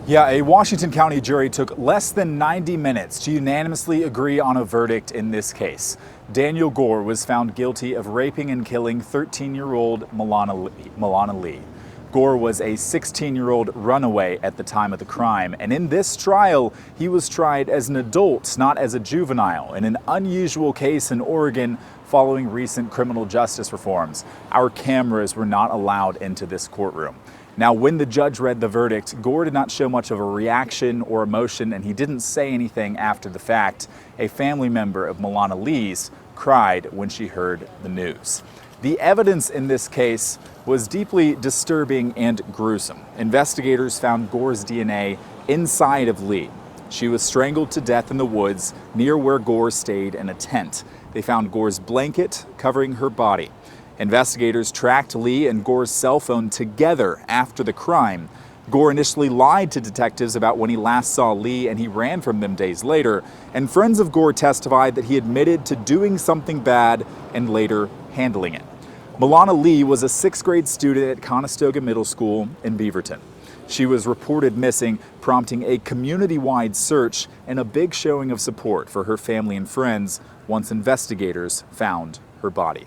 Yeah, a Washington County jury took less than 90 minutes to unanimously agree on a verdict in this case. Daniel Gore was found guilty of raping and killing 13-year-old Meliana Li. Gore was a 16-year-old runaway at the time of the crime, and in this trial, he was tried as an adult, not as a juvenile, in an unusual case in Oregon following recent criminal justice reforms. Our cameras were not allowed into this courtroom. Now, when the judge read the verdict, Gore did not show much of a reaction or emotion, and he didn't say anything after the fact. A family member of Meliana Li's cried when she heard the news. The evidence in this case was deeply disturbing and gruesome. Investigators found Gore's DNA inside of Li. She was strangled to death in the woods near where Gore stayed in a tent. They found Gore's blanket covering her body. Investigators tracked Li and Gore's cell phone together after the crime. Gore initially lied to detectives about when he last saw Li, and he ran from them days later. And friends of Gore testified that he admitted to doing something bad and later handling it. Meliana Li was a sixth-grade student at Conestoga Middle School in Beaverton. She was reported missing, prompting a community-wide search and a big showing of support for her family and friends once investigators found her body.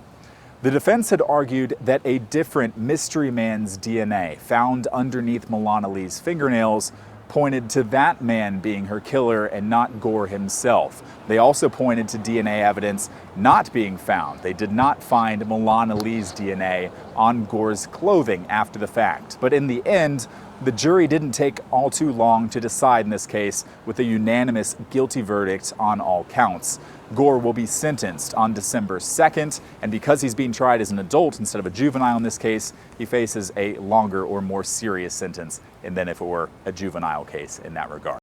The defense had argued that a different mystery man's DNA found underneath Meliana Li's fingernails pointed to that man being her killer and not Gore himself. They also pointed to DNA evidence not being found. They did not find Meliana Li's DNA on Gore's clothing after the fact. But in the end, the jury didn't take all too long to decide in this case with a unanimous guilty verdict on all counts. Gore will be sentenced on December 2nd, and because he's being tried as an adult instead of a juvenile in this case, he faces a longer or more serious sentence than if it were a juvenile case in that regard.